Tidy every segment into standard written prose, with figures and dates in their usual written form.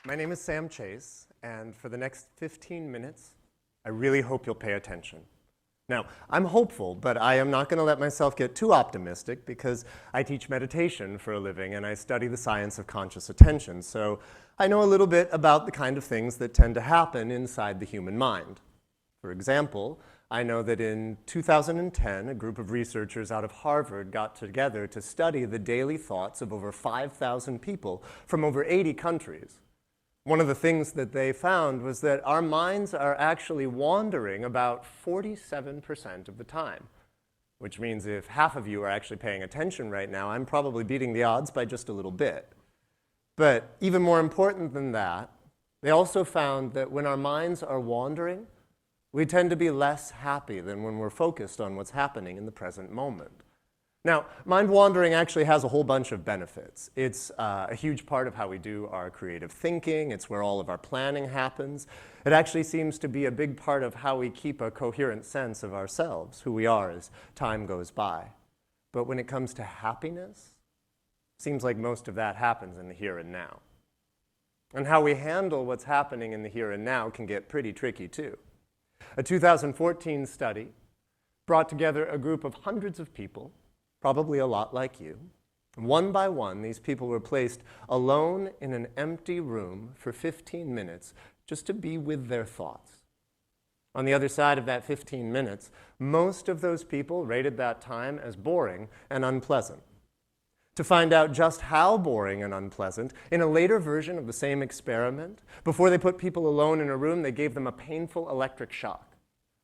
My name is Sam Chase, and for the next 15 minutes, I really hope you'll pay attention. Now, I'm hopeful, but I am not going to let myself get too optimistic because I teach meditation for a living and I study the science of conscious attention, so I know a little bit about the kind of things that tend to happen inside the human mind. For example, I know that in 2010, a group of researchers out of Harvard got together to study the daily thoughts of over 5,000 people from over 80 countries. One of the things that they found was that our minds are actually wandering about 47% of the time, which means if half of you are actually paying attention right now, I'm probably beating the odds by just a little bit. But even more important than that, they also found that when our minds are wandering, we tend to be less happy than when we're focused on what's happening in the present moment. Now, mind wandering actually has a whole bunch of benefits. It's a huge part of how we do our creative thinking. It's where all of our planning happens. It actually seems to be a big part of how we keep a coherent sense of ourselves, who we are as time goes by. But when it comes to happiness, it seems like most of that happens in the here and now. And how we handle what's happening in the here and now can get pretty tricky too. A 2014 study brought together a group of hundreds of people, probably a lot like you. One by one, these people were placed alone in an empty room for 15 minutes just to be with their thoughts. On the other side of that 15 minutes, most of those people rated that time as boring and unpleasant. To find out just how boring and unpleasant, in a later version of the same experiment, before they put people alone in a room, they gave them a painful electric shock.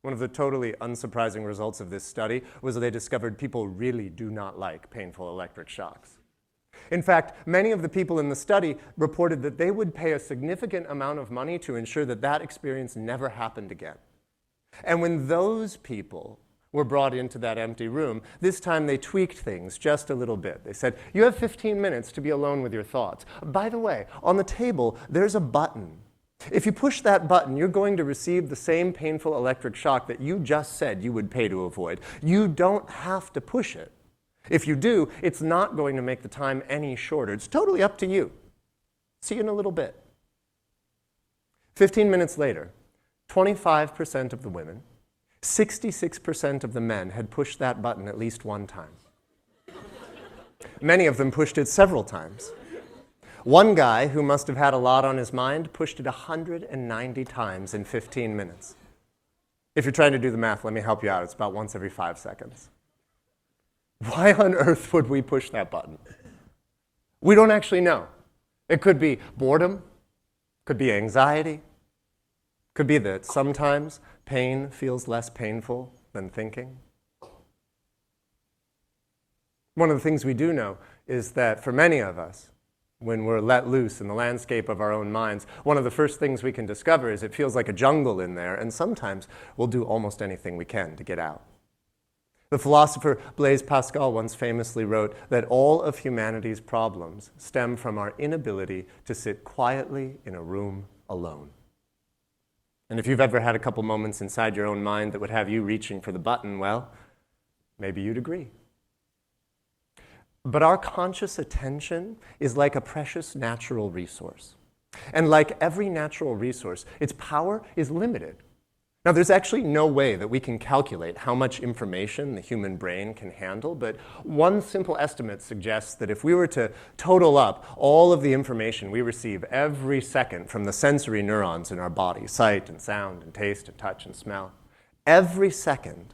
One of the totally unsurprising results of this study was that they discovered people really do not like painful electric shocks. In fact, many of the people in the study reported that they would pay a significant amount of money to ensure that that experience never happened again. And when those people were brought into that empty room, this time they tweaked things just a little bit. They said, you have 15 minutes to be alone with your thoughts. By the way, on the table, there's a button. If you push that button, you're going to receive the same painful electric shock that you just said you would pay to avoid. You don't have to push it. If you do, it's not going to make the time any shorter. It's totally up to you. See you in a little bit. 15 minutes later, 25% of the women, 66% of the men had pushed that button at least one time. Many of them pushed it several times. One guy, who must have had a lot on his mind, pushed it 190 times in 15 minutes. If you're trying to do the math, let me help you out. It's about once every 5 seconds. Why on earth would we push that button? We don't actually know. It could be boredom, could be anxiety, could be that sometimes pain feels less painful than thinking. One of the things we do know is that for many of us, when we're let loose in the landscape of our own minds, one of the first things we can discover is it feels like a jungle in there, and sometimes we'll do almost anything we can to get out. The philosopher Blaise Pascal once famously wrote that all of humanity's problems stem from our inability to sit quietly in a room alone. And if you've ever had a couple moments inside your own mind that would have you reaching for the button, well, maybe you'd agree. But our conscious attention is like a precious natural resource. And like every natural resource, its power is limited. Now, there's actually no way that we can calculate how much information the human brain can handle, but one simple estimate suggests that if we were to total up all of the information we receive every second from the sensory neurons in our body, sight and sound and taste and touch and smell, every second,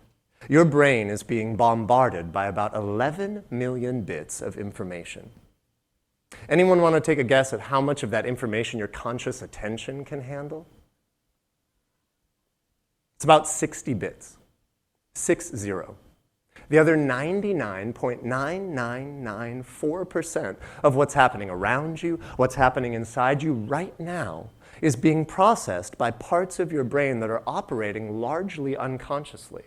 your brain is being bombarded by about 11 million bits of information. Anyone want to take a guess at how much of that information your conscious attention can handle? It's about 60 bits. 60. The other 99.9994% of what's happening around you, what's happening inside you right now, is being processed by parts of your brain that are operating largely unconsciously.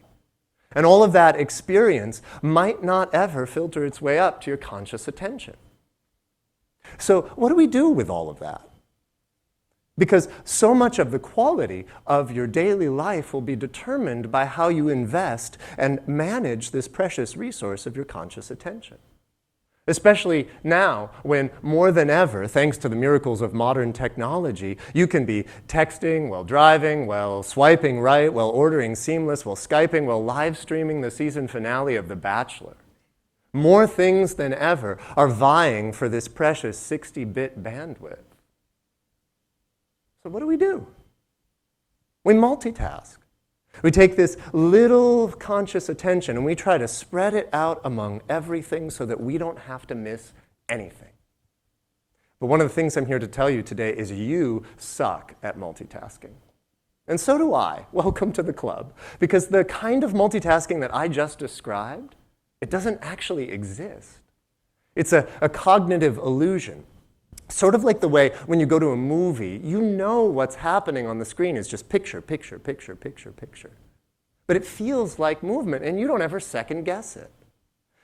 And all of that experience might not ever filter its way up to your conscious attention. So what do we do with all of that? Because so much of the quality of your daily life will be determined by how you invest and manage this precious resource of your conscious attention. Especially now, when more than ever, thanks to the miracles of modern technology, you can be texting while driving, while swiping right, while ordering Seamless, while Skyping, while live streaming the season finale of The Bachelor. More things than ever are vying for this precious 60-bit bandwidth. So what do? We multitask. We take this little conscious attention and we try to spread it out among everything so that we don't have to miss anything. But one of the things I'm here to tell you today is you suck at multitasking. And so do I. Welcome to the club. Because the kind of multitasking that I just described, it doesn't actually exist. It's a cognitive illusion. Sort of like the way when you go to a movie, you know what's happening on the screen is just picture, picture, picture, picture, picture. But it feels like movement, and you don't ever second guess it.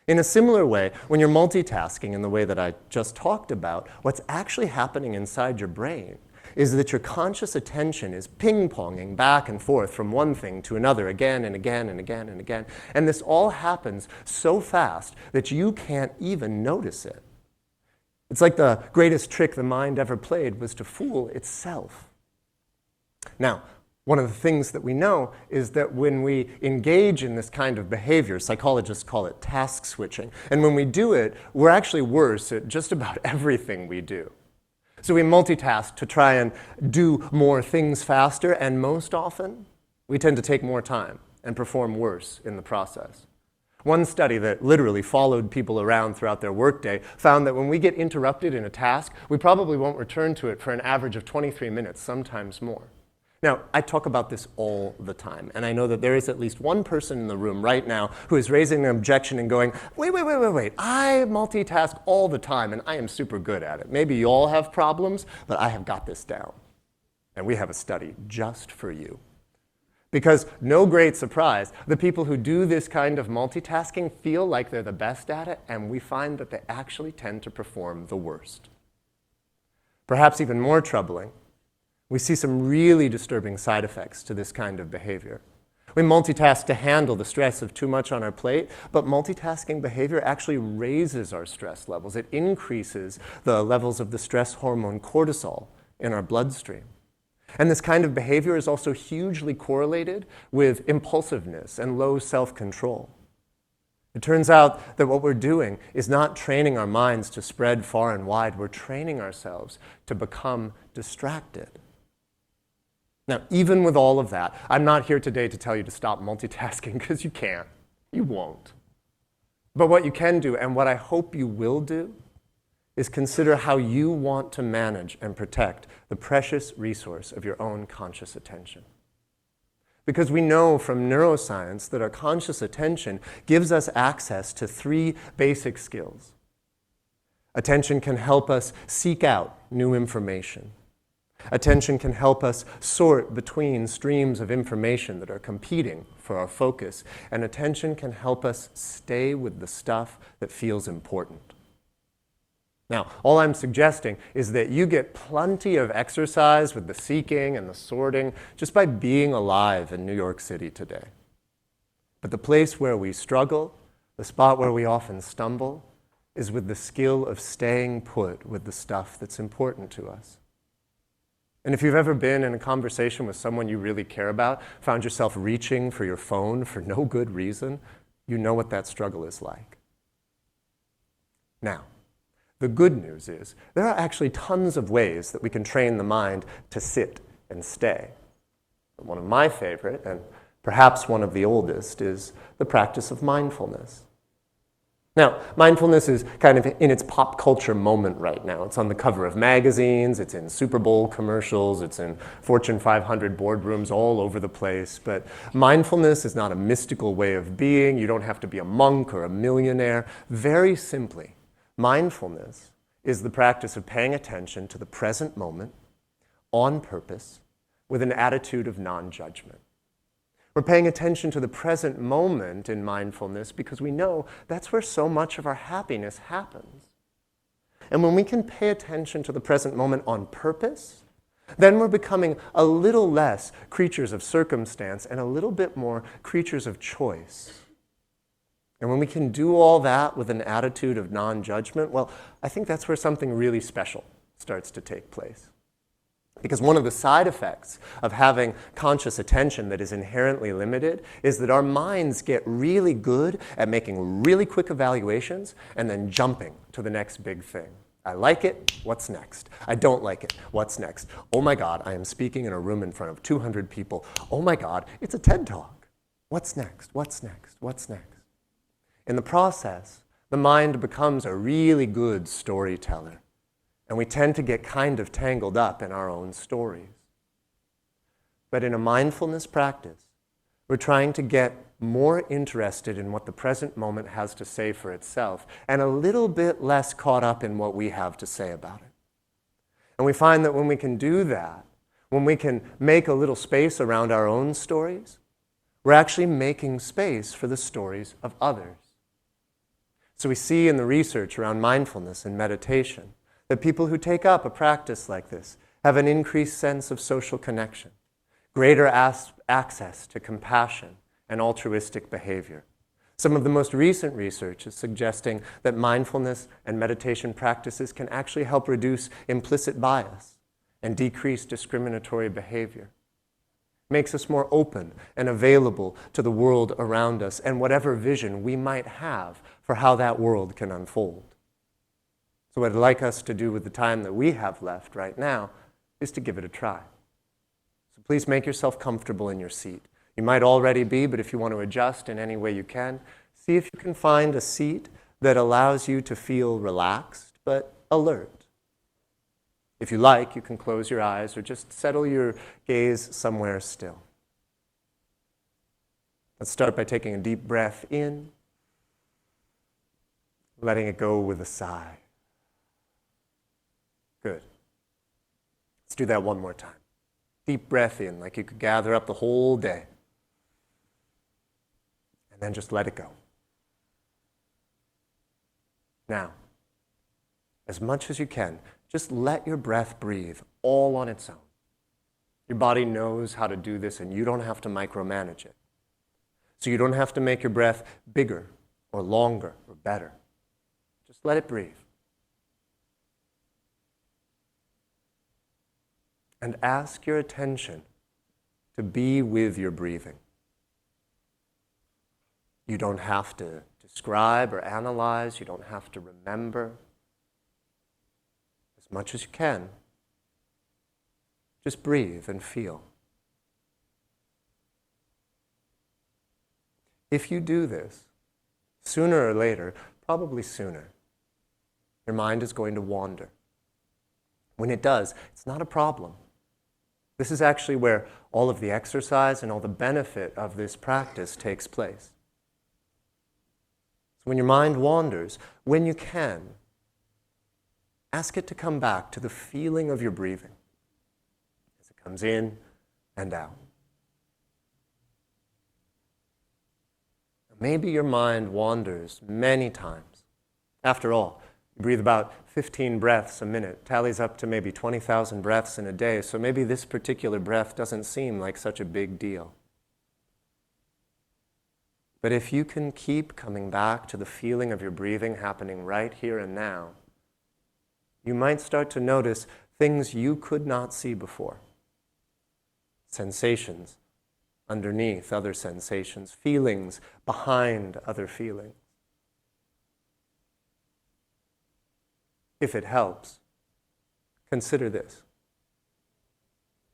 In a similar way, when you're multitasking in the way that I just talked about, what's actually happening inside your brain is that your conscious attention is ping-ponging back and forth from one thing to another again and again and again and again. And this all happens so fast that you can't even notice it. It's like the greatest trick the mind ever played was to fool itself. Now, one of the things that we know is that when we engage in this kind of behavior, psychologists call it task switching, and when we do it, we're actually worse at just about everything we do. So we multitask to try and do more things faster, and most often, we tend to take more time and perform worse in the process. One study that literally followed people around throughout their workday found that when we get interrupted in a task, we probably won't return to it for an average of 23 minutes, sometimes more. Now, I talk about this all the time, and I know that there is at least one person in the room right now who is raising an objection and going, wait, I multitask all the time, and I am super good at it. Maybe you all have problems, but I have got this down. And we have a study just for you. Because, no great surprise, the people who do this kind of multitasking feel like they're the best at it, and we find that they actually tend to perform the worst. Perhaps even more troubling, we see some really disturbing side effects to this kind of behavior. We multitask to handle the stress of too much on our plate, but multitasking behavior actually raises our stress levels. It increases the levels of the stress hormone cortisol in our bloodstream. And this kind of behavior is also hugely correlated with impulsiveness and low self-control. It turns out that what we're doing is not training our minds to spread far and wide. We're training ourselves to become distracted. Now, even with all of that, I'm not here today to tell you to stop multitasking, because you can't. You won't. But what you can do, and what I hope you will do, is consider how you want to manage and protect the precious resource of your own conscious attention. Because we know from neuroscience that our conscious attention gives us access to 3 basic skills. Attention can help us seek out new information. Attention can help us sort between streams of information that are competing for our focus. And attention can help us stay with the stuff that feels important. Now, all I'm suggesting is that you get plenty of exercise with the seeking and the sorting just by being alive in New York City today. But the place where we struggle, the spot where we often stumble, is with the skill of staying put with the stuff that's important to us. And if you've ever been in a conversation with someone you really care about, found yourself reaching for your phone for no good reason, you know what that struggle is like. Now, the good news is there are actually tons of ways that we can train the mind to sit and stay. One of my favorite, and perhaps one of the oldest, is the practice of mindfulness. Now, mindfulness is kind of in its pop culture moment right now. It's on the cover of magazines, it's in Super Bowl commercials, it's in Fortune 500 boardrooms all over the place. But mindfulness is not a mystical way of being. You don't have to be a monk or a millionaire. Very simply, mindfulness is the practice of paying attention to the present moment on purpose with an attitude of non-judgment. We're paying attention to the present moment in mindfulness because we know that's where so much of our happiness happens. And when we can pay attention to the present moment on purpose, then we're becoming a little less creatures of circumstance and a little bit more creatures of choice. And when we can do all that with an attitude of non-judgment, well, I think that's where something really special starts to take place. Because one of the side effects of having conscious attention that is inherently limited is that our minds get really good at making really quick evaluations and then jumping to the next big thing. I like it, what's next? I don't like it, what's next? Oh my God, I am speaking in a room in front of 200 people. Oh my God, it's a TED Talk. What's next? What's next? What's next? In the process, the mind becomes a really good storyteller, and we tend to get kind of tangled up in our own stories. But in a mindfulness practice, we're trying to get more interested in what the present moment has to say for itself, and a little bit less caught up in what we have to say about it. And we find that when we can do that, when we can make a little space around our own stories, we're actually making space for the stories of others. So we see in the research around mindfulness and meditation that people who take up a practice like this have an increased sense of social connection, greater access to compassion and altruistic behavior. Some of the most recent research is suggesting that mindfulness and meditation practices can actually help reduce implicit bias and decrease discriminatory behavior. Makes us more open and available to the world around us and whatever vision we might have for how that world can unfold. So what I'd like us to do with the time that we have left right now is to give it a try. So please make yourself comfortable in your seat. You might already be, but if you want to adjust in any way you can, see if you can find a seat that allows you to feel relaxed but alert. If you like, you can close your eyes or just settle your gaze somewhere still. Let's start by taking a deep breath in, letting it go with a sigh. Good. Let's do that one more time. Deep breath in, like you could gather up the whole day. And then just let it go. Now, as much as you can, just let your breath breathe all on its own. Your body knows how to do this, and you don't have to micromanage it. So you don't have to make your breath bigger or longer or better. Just let it breathe. And ask your attention to be with your breathing. You don't have to describe or analyze. You don't have to remember. As much as you can, just breathe and feel. If you do this, sooner or later, probably sooner, your mind is going to wander. When it does, it's not a problem. This is actually where all of the exercise and all the benefit of this practice takes place. So when your mind wanders, when you can, ask it to come back to the feeling of your breathing as it comes in and out. Maybe your mind wanders many times. After all, you breathe about 15 breaths a minute, tallies up to maybe 20,000 breaths in a day, so maybe this particular breath doesn't seem like such a big deal. But if you can keep coming back to the feeling of your breathing happening right here and now, you might start to notice things you could not see before. Sensations underneath other sensations, feelings behind other feelings. If it helps, consider this.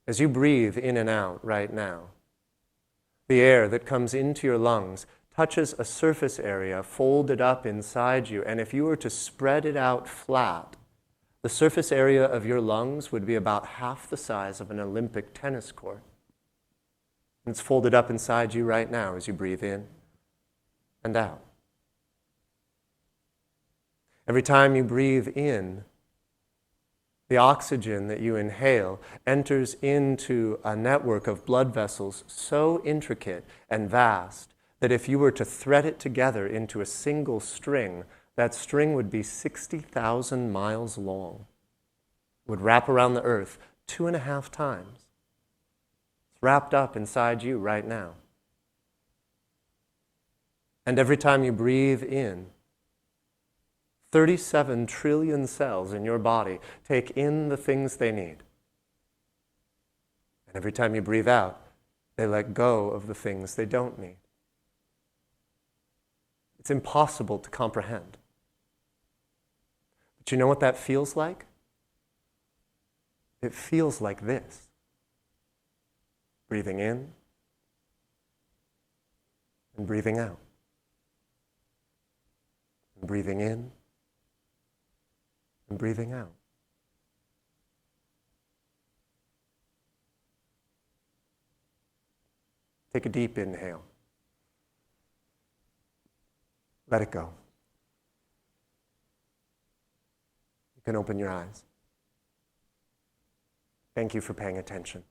As you breathe in and out right now, the air that comes into your lungs touches a surface area folded up inside you, and if you were to spread it out flat, the surface area of your lungs would be about half the size of an Olympic tennis court. And it's folded up inside you right now as you breathe in and out. Every time you breathe in, the oxygen that you inhale enters into a network of blood vessels so intricate and vast that if you were to thread it together into a single string, that string would be 60,000 miles long. It would wrap around the earth 2.5 times. It's wrapped up inside you right now. And every time you breathe in, 37 trillion cells in your body take in the things they need. And every time you breathe out, they let go of the things they don't need. It's impossible to comprehend. But you know what that feels like? It feels like this. Breathing in and breathing out. And breathing in and breathing out. Take a deep inhale. Let it go. You can open your eyes. Thank you for paying attention.